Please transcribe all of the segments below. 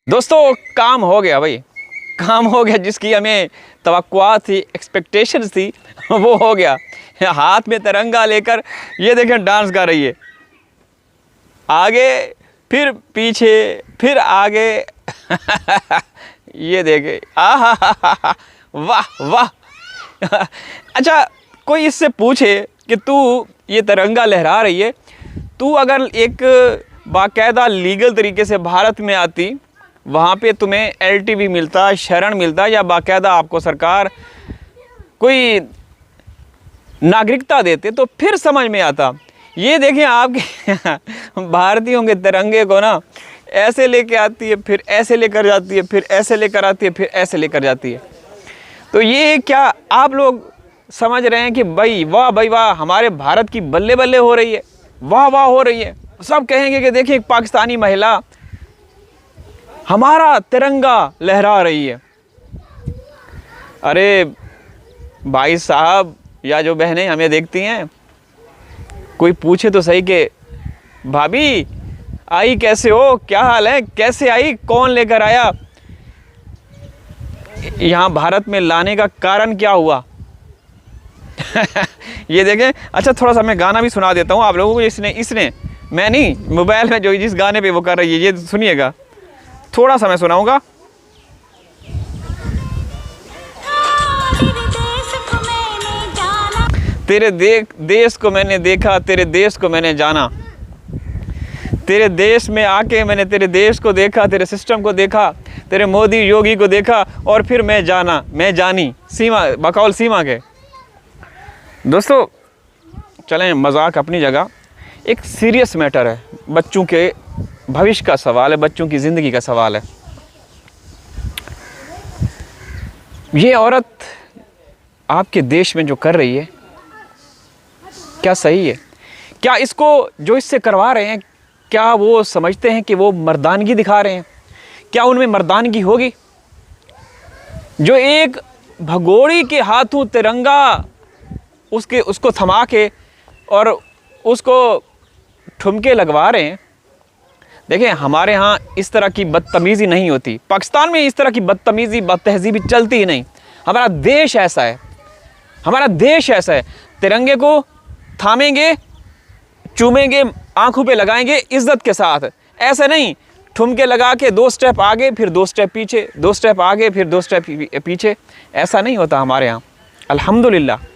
दोस्तों काम हो गया भाई, काम हो गया। जिसकी हमें तवक्कुआत थी, एक्सपेक्टेशंस थी, वो हो गया। हाथ में तिरंगा लेकर ये देखें डांस कर रही है, आगे फिर पीछे फिर आगे। ये देखे, वाह वाह। अच्छा, कोई इससे पूछे कि तू ये तिरंगा लहरा रही है, तू अगर एक बाकायदा लीगल तरीके से भारत में आती, वहाँ पे तुम्हें LTV मिलता, शरण मिलता, या बाकायदा आपको सरकार कोई नागरिकता देते, तो फिर समझ में आता। ये देखें आपके भारतीयों के तिरंगे को ना ऐसे लेके आती है, फिर ऐसे लेकर जाती है, फिर ऐसे लेकर आती है, फिर ऐसे लेकर जाती है। तो ये क्या आप लोग समझ रहे हैं कि भाई वाह, हमारे भारत की बल्ले बल्ले हो रही है, वाह वाह हो रही है। सब कहेंगे कि देखिए एक पाकिस्तानी महिला हमारा तिरंगा लहरा रही है। अरे भाई साहब या जो बहनें हमें देखती हैं, कोई पूछे तो सही कि भाभी आई कैसे हो, क्या हाल है, कैसे आई, कौन लेकर आया, यहाँ भारत में लाने का कारण क्या हुआ। ये देखें। अच्छा, थोड़ा सा मैं गाना भी सुना देता हूँ आप लोगों को। इसने मैं नहीं, मोबाइल में जो जिस गाने पे वो कर रही है, ये सुनिएगा, थोड़ा सा मैं सुनाऊंगा। तेरे देश को मैंने देखा, तेरे देश को मैंने जाना, तेरे देश में आके मैंने तेरे देश को देखा, तेरे सिस्टम को देखा, तेरे मोदी योगी को देखा, और फिर मैं जानी सीमा, बकौल सीमा के। दोस्तों चलें, मजाक अपनी जगह, एक सीरियस मैटर है, बच्चों के भविष्य का सवाल है, बच्चों की ज़िंदगी का सवाल है। ये औरत आपके देश में जो कर रही है, क्या सही है? क्या इसको जो इससे करवा रहे हैं, क्या वो समझते हैं कि वो मर्दानगी दिखा रहे हैं? क्या उनमें मर्दानगी होगी? जो एक भगोड़ी के हाथों तिरंगा उसको थमा के और उसको ठुमके लगवा रहे हैं। देखें, हमारे यहाँ इस तरह की बदतमीज़ी नहीं होती, पाकिस्तान में इस तरह की बदतमीज़ी बदतहज़ीबी चलती ही नहीं। हमारा देश ऐसा है, हमारा देश ऐसा है। तिरंगे को थामेंगे, चूमेंगे, आंखों पे लगाएंगे इज़्ज़त के साथ। ऐसा नहीं ठुमके लगा के 2 स्टेप आगे फिर 2 स्टेप पीछे, 2 स्टेप आगे फिर 2 स्टेप पीछे, ऐसा नहीं होता हमारे यहाँ। अल्हम्दुलिल्लाह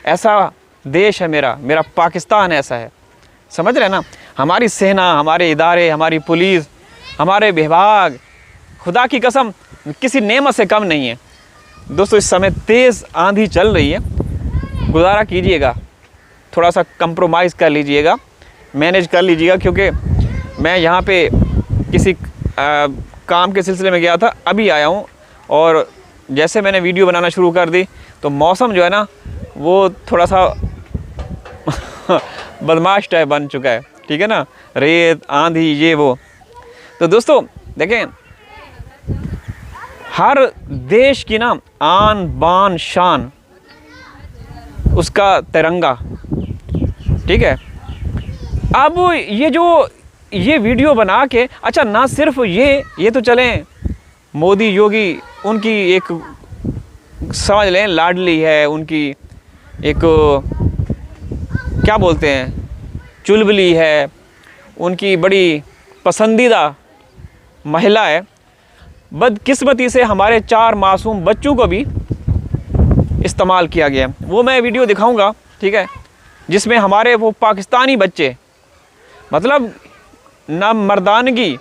ऐसा देश है मेरा पाकिस्तान ऐसा है। समझ रहे ना? हमारी सेना, हमारे इदारे, हमारी पुलिस, हमारे विभाग, खुदा की कसम किसी नेमत से कम नहीं है। दोस्तों इस समय तेज़ आंधी चल रही है, गुजारा कीजिएगा, थोड़ा सा कंप्रोमाइज़ कर लीजिएगा, मैनेज कर लीजिएगा, क्योंकि मैं यहाँ पे किसी काम के सिलसिले में गया था, अभी आया हूँ, और जैसे मैंने वीडियो बनाना शुरू कर दी तो मौसम जो है ना वो थोड़ा सा बदमाश टाइप बन चुका है, ठीक है ना, रेत, आंधी, ये वो। तो दोस्तों देखें, हर देश की ना आन बान शान उसका तिरंगा, ठीक है। अब ये वीडियो बना के, अच्छा ना सिर्फ ये तो चलें, मोदी योगी उनकी एक समझ लें लाडली है, उनकी एक क्या बोलते हैं चुलबुली है, उनकी बड़ी पसंदीदा महिला है। बदकिस्मती से हमारे 4 मासूम बच्चों को भी इस्तेमाल किया गया। वो मैं वीडियो दिखाऊंगा, ठीक है, जिसमें हमारे वो पाकिस्तानी बच्चे, मतलब ना मर्दानगी,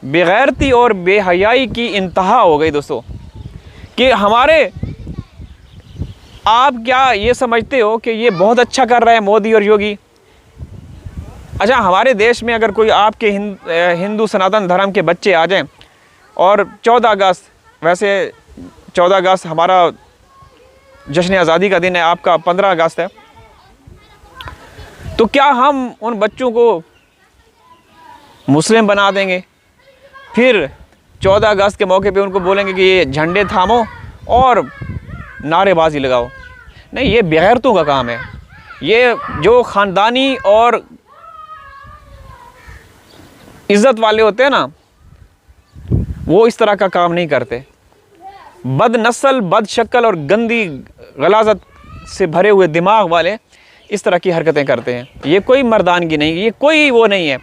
बेगैरती और बेहयाई की इंतहा हो गई दोस्तों। कि हमारे, आप क्या ये समझते हो कि ये बहुत अच्छा कर रहा है मोदी और योगी? अच्छा, हमारे देश में अगर कोई आपके हिंदू सनातन धर्म के बच्चे आ जाएं, और 14 अगस्त, वैसे 14 अगस्त हमारा जश्न आज़ादी का दिन है, आपका 15 अगस्त है, तो क्या हम उन बच्चों को मुस्लिम बना देंगे? फिर 14 अगस्त के मौके पे उनको बोलेंगे कि ये झंडे थामो और नारेबाजी लगाओ? नहीं, ये बेगैरतों का काम है। ये जो ख़ानदानी और इज़्ज़त वाले होते हैं ना, वो इस तरह का काम नहीं करते। बद नस्ल, बद शक्ल और गंदी गलाजत से भरे हुए दिमाग वाले इस तरह की हरकतें करते हैं। ये कोई मर्दानगी नहीं, ये कोई वो नहीं है।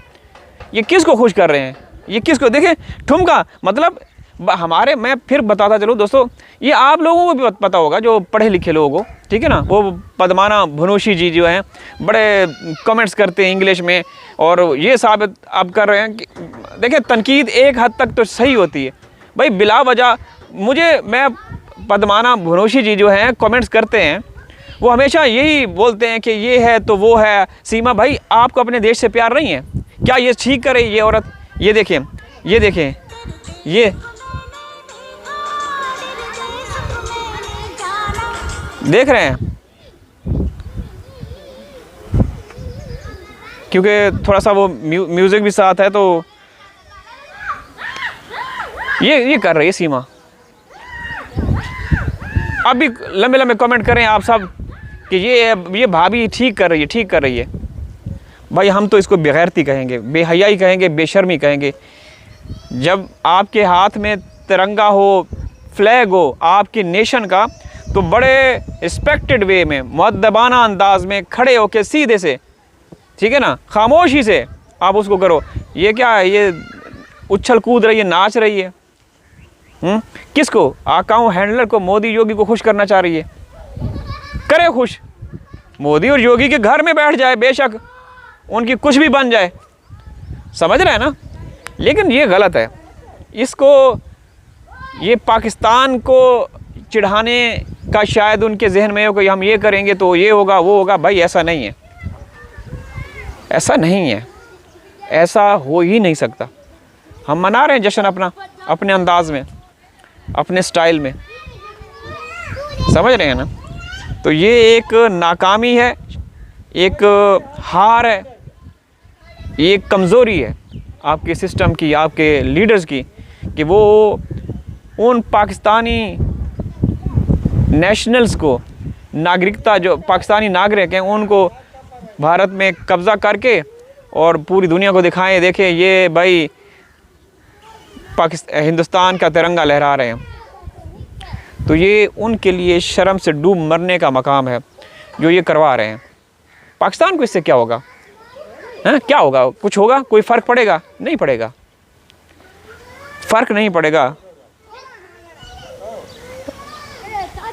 ये किसको खुश कर रहे हैं, ये किसको? देखें ठुमका, मतलब हमारे, मैं फिर बताता चलूँ दोस्तों, ये आप लोगों को भी पता होगा जो पढ़े लिखे लोग हो, ठीक है ना। वो पद्माना भनोशी जी जो हैं बड़े कमेंट्स करते हैं इंग्लिश में, और ये साबित आप कर रहे हैं कि देखिए तनकीद एक हद तक तो सही होती है भाई, बिला वजह मैं पद्माना भनोशी जी जो हैं कमेंट्स करते हैं, वो हमेशा यही बोलते हैं कि ये है तो वो है। सीमा भाई, आपको अपने देश से प्यार नहीं है क्या? ये ठीक करे ये औरत, ये देखें, ये देखें, ये देख रहे हैं, क्योंकि थोड़ा सा वो म्यूज़िक भी साथ है तो ये कर रही है सीमा। अब भी लंबे लंबे कमेंट करें आप सब कि ये भाभी ठीक कर रही है, ठीक कर रही है। भाई हम तो इसको बेगैरती कहेंगे, बेहयाई कहेंगे, बेशर्मी कहेंगे। जब आपके हाथ में तिरंगा हो, फ्लैग हो आपकी नेशन का, तो बड़े रिस्पेक्टेड वे में, मुअद्दबाना अंदाज में खड़े होके सीधे से, ठीक है ना, खामोशी से आप उसको करो। ये क्या है, ये उछल कूद रही है, नाच रही है। किसको? आकाओं हैंडलर को, मोदी योगी को खुश करना चाह रही है। करे खुश, मोदी और योगी के घर में बैठ जाए, बेशक उनकी कुछ भी बन जाए, समझ रहे हैं ना। लेकिन ये गलत है। इसको, ये पाकिस्तान को चिढ़ाने का शायद उनके जहन में हो कि हम ये करेंगे तो ये होगा, वो होगा। भाई ऐसा नहीं है, ऐसा नहीं है, ऐसा हो ही नहीं सकता। हम मना रहे हैं जश्न अपना, अपने अंदाज में, अपने स्टाइल में, समझ रहे हैं ना। तो ये एक नाकामी है, एक हार है, एक कमज़ोरी है आपके सिस्टम की, आपके लीडर्स की, कि वो उन पाकिस्तानी नेशनल्स को, नागरिकता, जो पाकिस्तानी नागरिक हैं, उनको भारत में कब्ज़ा करके और पूरी दुनिया को दिखाएं, देखें ये भाई हिंदुस्तान का तिरंगा लहरा रहे हैं। तो ये उनके लिए शर्म से डूब मरने का मकाम है जो ये करवा रहे हैं। पाकिस्तान को इससे क्या होगा? हैं, क्या होगा? कुछ होगा? कोई फ़र्क पड़ेगा? नहीं पड़ेगा, फ़र्क नहीं पड़ेगा,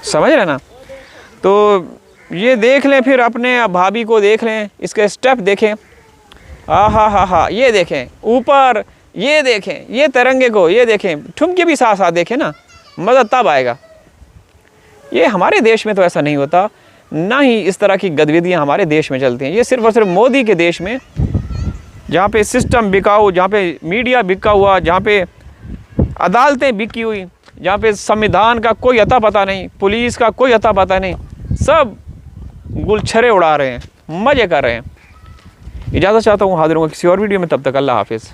समझ रहे ना। तो ये देख लें, फिर अपने भाभी को देख लें, इसके स्टेप देखें, हा, ये देखें ऊपर, ये देखें, ये तिरंगे को, ये देखें, ठुमके भी साथ साथ देखें ना, मज़ा तब आएगा। ये हमारे देश में तो ऐसा नहीं होता, ना ही इस तरह की गतिविधियाँ हमारे देश में चलती हैं। ये सिर्फ़ और सिर्फ मोदी के देश में, जहाँ पे सिस्टम बिकाऊ, जहाँ पे मीडिया बिका हुआ, जहाँ पे अदालतें बिकी हुई, जहाँ पे संविधान का कोई अता पता नहीं, पुलिस का कोई अता पता नहीं, सब गुलछरे उड़ा रहे हैं, मज़े कर रहे हैं। इजाज़त चाहता हूँ, हाजिर हूँ किसी और वीडियो में, तब तक अल्लाह हाफिज़।